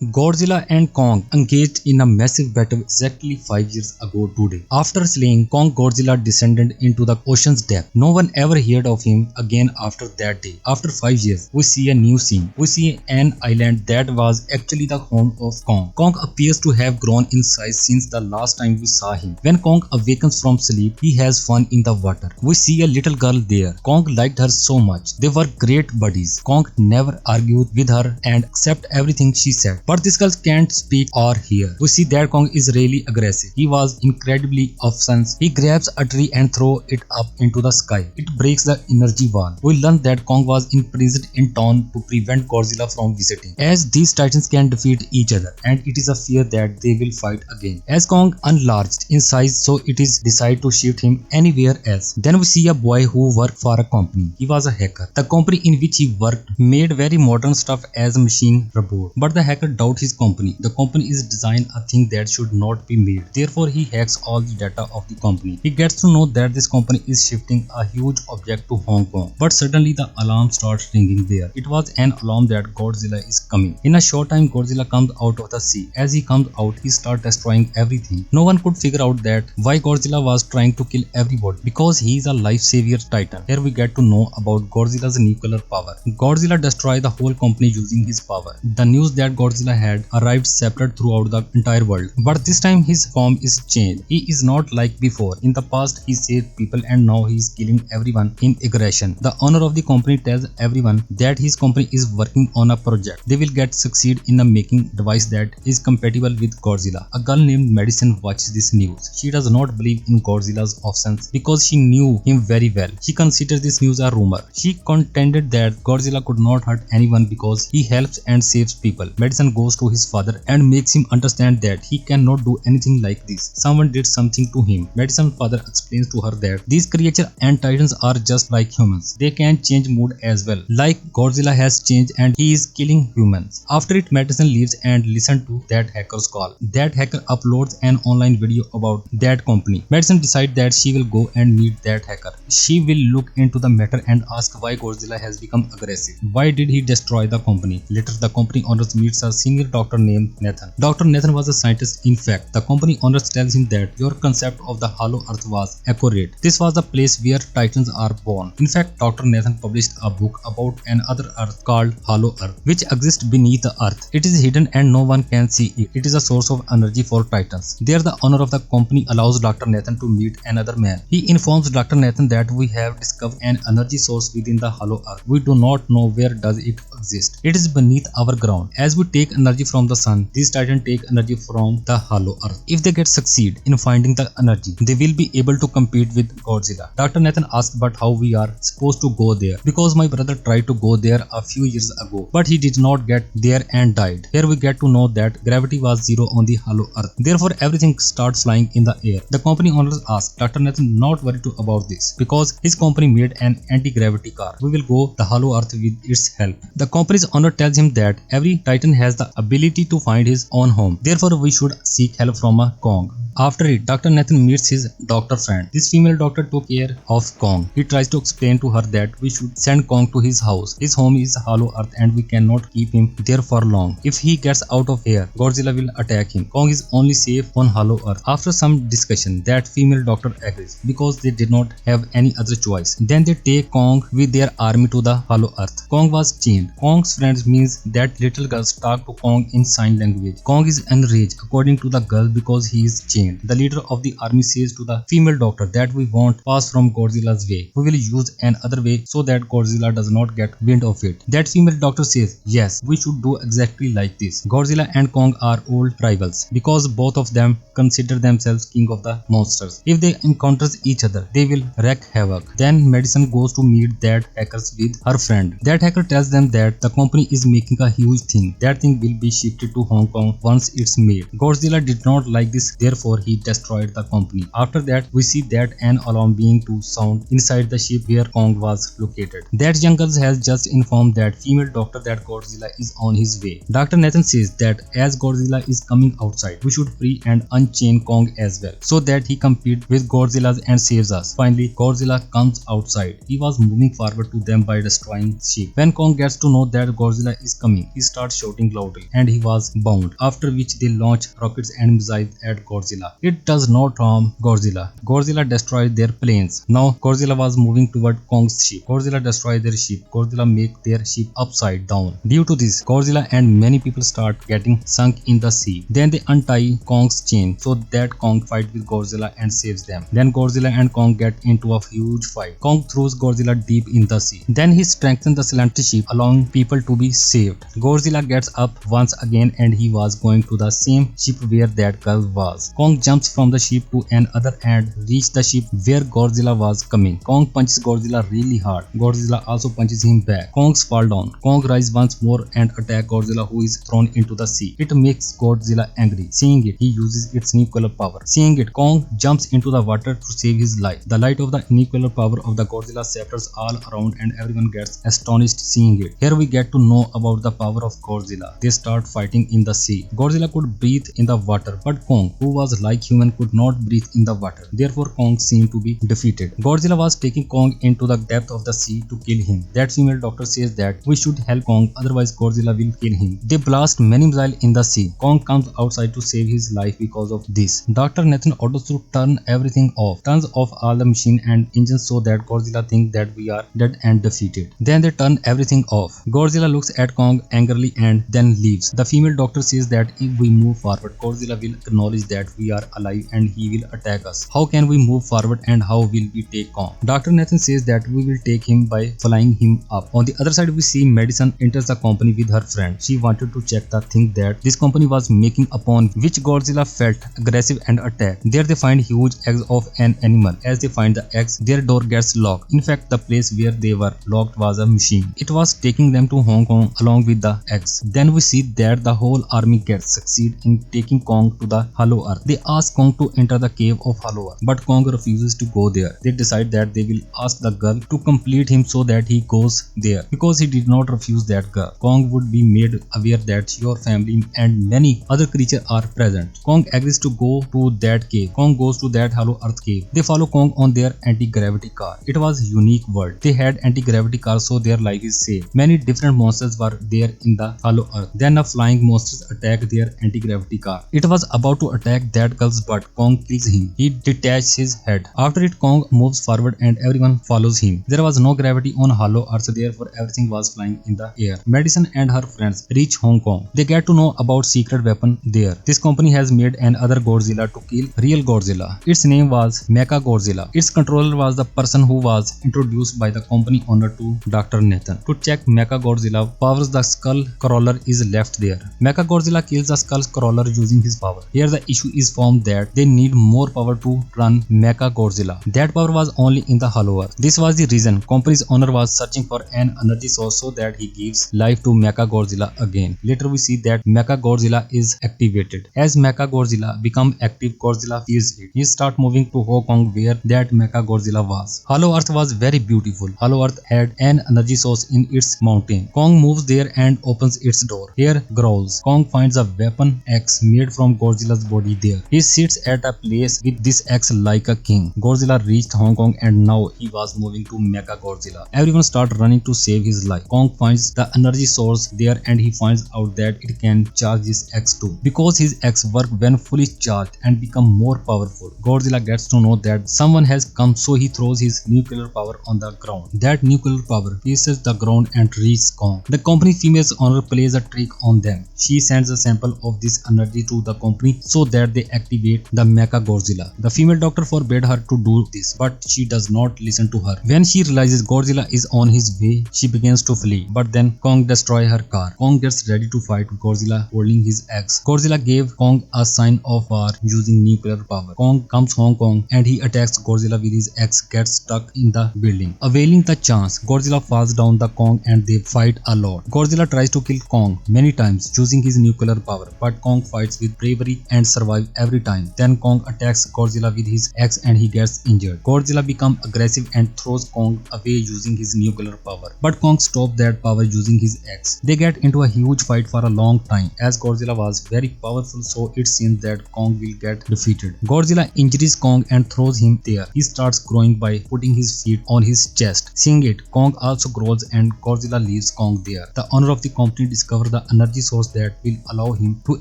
Godzilla and Kong engaged in a massive battle exactly 5 years ago today. After slaying Kong, Godzilla descended into the ocean's depth. No one ever heard of him again after that day. After 5 years, we see a new scene. We see an island that was actually the home of Kong. Kong appears to have grown in size since the last time we saw him. When Kong awakens from sleep, he has fun in the water. We see a little girl there. Kong liked her so much. They were great buddies. Kong never argued with her and accepted everything she said. But this girl can't speak or hear. We see that Kong is really aggressive. He was incredibly offensive. He grabs a tree and throws it up into the sky. It breaks the energy wall. We learn that Kong was imprisoned in town to prevent Godzilla from visiting, as these titans can defeat each other, and it is a fear that they will fight again. As Kong enlarged in size, so it is decided to shift him anywhere else. Then we see a boy who worked for a company. He was a hacker. The company in which he worked made very modern stuff as a machine robot, but the hacker doubted his company. The company is designed a thing that should not be made. Therefore, he hacks all the data of the company. He gets to know that this company is shifting a huge object to Hong Kong. But suddenly the alarm starts ringing there. It was an alarm that Godzilla is coming. In a short time, Godzilla comes out of the sea. As he comes out, he starts destroying everything. No one could figure out that why Godzilla was trying to kill everybody, because he is a life savior titan. Here we get to know about Godzilla's nuclear power. Godzilla destroyed the whole company using his power. The news that Godzilla had arrived separate throughout the entire world. But this time his form is changed. He is not like before. In the past he saved people and now he is killing everyone in aggression. The owner of the company tells everyone that his company is working on a project. They will get succeed in a making device that is compatible with Godzilla. A girl named Madison watches this news. She does not believe in Godzilla's offense because she knew him very well. She considers this news a rumor. She contended that Godzilla could not hurt anyone because he helps and saves people. Madison goes to his father and makes him understand that he cannot do anything like this. Someone did something to him. Madison's father explains to her that these creatures and titans are just like humans. They can change mood as well, like Godzilla has changed and he is killing humans. After it, Madison leaves and listens to that hacker's call. That hacker uploads an online video about that company. Madison decides that she will go and meet that hacker. She will look into the matter and ask why Godzilla has become aggressive. Why did he destroy the company? Later, the company owners meets a senior doctor named Nathan. Dr. Nathan was a scientist. In fact, the company owners tells him that your concept of the hollow earth was accurate. This was the place where titans are born. In fact, Dr. Nathan published a book about another earth called Hollow Earth, which exists beneath the earth. It is hidden and no one can see it. It is a source of energy for titans. There, the owner of the company allows Dr. Nathan to meet another man. He informs Dr. Nathan that we have discovered an energy source within the hollow earth. We do not know where does it exist. It is beneath our ground. As we take energy from the sun, these titans take energy from the hollow earth. If they get succeed in finding the energy, they will be able to compete with Godzilla. Dr. Nathan asks about how we are supposed to go there, because my brother tried to go there a few years ago, but he did not get there and died. Here we get to know that gravity was zero on the hollow earth. Therefore, everything starts flying in the air. The company owners ask Dr. Nathan not worry about this, because his company made an anti-gravity car. We will go the hollow earth with its help. The company's owner tells him that every titan has the ability to find his own home. Therefore, we should seek help from a Kong. After it, Dr. Nathan meets his doctor friend. This female doctor took care of Kong. He tries to explain to her that we should send Kong to his house. His home is hollow earth and we cannot keep him there for long. If he gets out of here, Godzilla will attack him. Kong is only safe on hollow earth. After some discussion, that female doctor agrees because they did not have any other choice. Then they take Kong with their army to the hollow earth. Kong was chained. Kong's friends means that little girls talk to Kong in sign language. Kong is enraged according to the girl because he is chained. The leader of the army says to the female doctor that we won't pass from Godzilla's way. We will use another way so that Godzilla does not get wind of it. That female doctor says, yes, we should do exactly like this. Godzilla and Kong are old rivals because both of them consider themselves king of the monsters. If they encounter each other, they will wreak havoc. Then Madison goes to meet that hackers with her friend. That hacker tells them that the company is making a huge thing. That thing will be shifted to Hong Kong once it's made. Godzilla did not like this, therefore he destroyed the company. After that, we see that an alarm being to sound inside the ship where Kong was located. That young girl has just informed that female doctor that Godzilla is on his way. Dr. Nathan says that as Godzilla is coming outside, we should free and unchain Kong as well, so that he competes with Godzilla and saves us. Finally, Godzilla comes outside. He was moving forward to them by destroying the ship. When Kong gets to know that Godzilla is coming, he starts shouting loudly. throttle and he was bound, after which they launch rockets and missiles at Godzilla. It does not harm Godzilla. Godzilla destroyed their planes. Now Godzilla was moving toward Kong's ship. Godzilla destroyed their ship. Godzilla make their ship upside down. Due to this, Godzilla and many people start getting sunk in the sea. Then they untie Kong's chain so that Kong fight with Godzilla and saves them. Then Godzilla and Kong get into a huge fight. Kong throws Godzilla deep in the sea. Then he strengthens the Celestial ship, allowing people to be saved. Godzilla gets up once again and he was going to the same ship where that girl was. Kong jumps from the ship to another and reaches the ship where Godzilla was coming. Kong punches Godzilla really hard. Godzilla also punches him back. Kong's fall down. Kong rises once more and attacks Godzilla, who is thrown into the sea. It makes Godzilla angry. Seeing it, he uses its nuclear power. Seeing it, Kong jumps into the water to save his life. The light of the nuclear power of the Godzilla scatters all around and everyone gets astonished seeing it. Here we get to know about the power of Godzilla. They start fighting in the sea. Godzilla could breathe in the water, but Kong, who was like human, could not breathe in the water. Therefore, Kong seemed to be defeated. Godzilla was taking Kong into the depth of the sea to kill him. That female doctor says that we should help Kong, otherwise Godzilla will kill him. They blast many missiles in the sea. Kong comes outside to save his life because of this. Dr. Nathan orders to turn everything off, turns off all the machine and engines so that Godzilla thinks that we are dead and defeated. Then they turn everything off. Godzilla looks at Kong angrily and then leaves. The female doctor says that if we move forward, Godzilla will acknowledge that we are alive and he will attack us. How can we move forward and how will we take Kong? Dr. Nathan says that we will take him by flying him up. On the other side, we see Madison enters the company with her friend. She wanted to check the thing that this company was making, upon which Godzilla felt aggressive and attacked. There they find huge eggs of an animal. As they find the eggs, their door gets locked. In fact, the place where they were locked was a machine. It was taking them to Hong Kong along with the eggs. Then we see that the whole army gets succeed in taking Kong to the Hollow Earth. They ask Kong to enter the cave of Hollow Earth, but Kong refuses to go there. They decide that they will ask the girl to complete him so that he goes there. Because he did not refuse that girl, Kong would be made aware that your family and many other creatures are present. Kong agrees to go to that cave. Kong goes to that Hollow Earth cave. They follow Kong on their anti-gravity car. It was a unique world. They had anti-gravity cars so their life is safe. Many different monsters were there in the Hollow Earth. Then a flying monster attacked their anti-gravity car. It was about to attack that girl's but Kong kills him. He detaches his head. After it, Kong moves forward and everyone follows him. There was no gravity on Hollow Earth, therefore everything was flying in the air. Madison and her friends reach Hong Kong. They get to know about secret weapon there. This company has made another Godzilla to kill real Godzilla. Its name was Mecha Godzilla. Its controller was the person who was introduced by the company owner to Dr. Nathan. To check Mecha Godzilla powers, the skull crawler is left there. Mecha Godzilla kills the skull crawler using his power. Here the issue is found that they need more power to run Mecha Godzilla. That power was only in the Hollow Earth. This was the reason company's owner was searching for an energy source so that he gives life to Mecha Godzilla again. Later we see that Mecha Godzilla is activated. As Mecha Godzilla become active, Godzilla feels it. He start moving to Hong Kong where that Mecha Godzilla was. Hollow Earth was very beautiful. Hollow Earth had an energy source in its mountain. Kong moves there and opens its door. Here growls. Kong finds a weapon axe made from Godzilla's body there. He sits at a place with this axe like a king. Godzilla reached Hong Kong and now he was moving to Mecha Godzilla. Everyone starts running to save his life. Kong finds the energy source there and he finds out that it can charge his axe too. Because his axe works when fully charged and become more powerful. Godzilla gets to know that someone has come, so he throws his nuclear power on the ground. That nuclear power pierces the ground and reaches Kong. The company female's owner plays a trick on them. She sends a sample of this energy to the company so that they activate the Mecha Godzilla. The female doctor forbade her to do this, but she does not listen to her. When she realizes Godzilla is on his way, she begins to flee. But then Kong destroys her car. Kong gets ready to fight Godzilla holding his axe. Godzilla gave Kong a sign of war using nuclear power. Kong comes Hong Kong and he attacks Godzilla with his axe, gets stuck in the building. Availing the chance, Godzilla falls down the Kong and they fight a lot. Godzilla tries to kill Kong many times using his nuclear power, but Kong fights with bravery and survives every time. Then Kong attacks Godzilla with his axe and he gets injured. Godzilla becomes aggressive and throws Kong away using his nuclear power, but Kong stops that power using his axe. They get into a huge fight for a long time. As Godzilla was very powerful, so it seems that Kong will get defeated. Godzilla injures Kong and throws him there. He starts growing by putting his feet on his chest. Seeing it, Kong also grows and Godzilla leaves Kong there. The owner of the company discovers the the energy source that will allow him to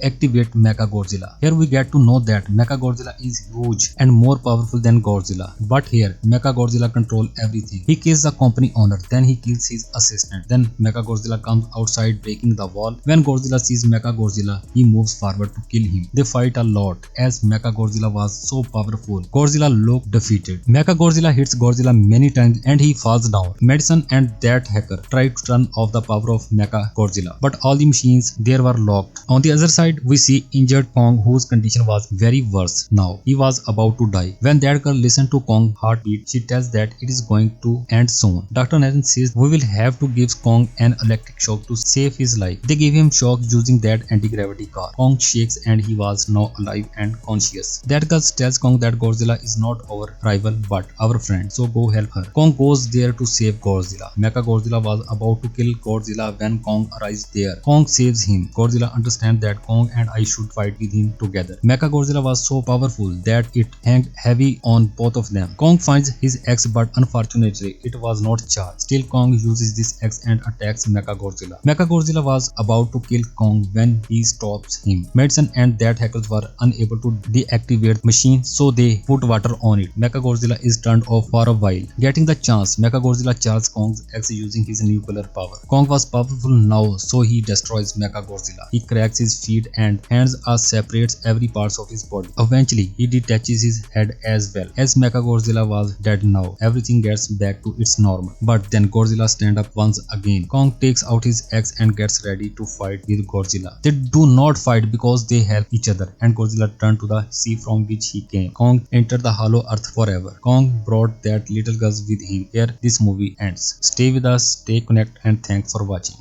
activate Mechagodzilla. Here we get to know that Mechagodzilla is huge and more powerful than Godzilla. But here, Mechagodzilla controls everything. He kills the company owner, then he kills his assistant. Then Mechagodzilla comes outside breaking the wall. When Godzilla sees Mechagodzilla, he moves forward to kill him. They fight a lot as Mechagodzilla was so powerful. Godzilla looked defeated. Mechagodzilla hits Godzilla many times and he falls down. Medicine and that hacker try to turn off the power of Mechagodzilla, but all the machines there were locked. On the other side, we see injured Kong whose condition was very worse now. He was about to die. When that girl listens to Kong's heartbeat, she tells that it is going to end soon. Dr. Nathan says we will have to give Kong an electric shock to save his life. They give him shock using that anti-gravity car. Kong shakes and he was now alive and conscious. That girl tells Kong that Godzilla is not our rival but our friend, so go help her. Kong goes there to save Godzilla. Mechagodzilla was about to kill Godzilla when Kong arrives there. Kong saves him. Godzilla understands that Kong and I should fight with him together. Mechagodzilla was so powerful that it hanged heavy on both of them. Kong finds his axe, but unfortunately it was not charged. Still, Kong uses this axe and attacks Mechagodzilla. Mechagodzilla was about to kill Kong when he stops him. Medicine and that hackers were unable to deactivate the machine, so they put water on it. Mechagodzilla is turned off for a while. Getting the chance, Mechagodzilla charges Kong's axe using his nuclear power. Kong was powerful now, so he destroys Mechagodzilla. He cracks his feet and hands separates every part of his body. Eventually, he detaches his head as well. As Mechagodzilla was dead now, everything gets back to its normal. But then Godzilla stands up once again. Kong takes out his axe and gets ready to fight with Godzilla. They do not fight because they help each other, and Godzilla turned to the sea from which he came. Kong entered the hollow earth forever. Kong brought that little girl with him. Here this movie ends. Stay with us, stay connected, and thanks for watching.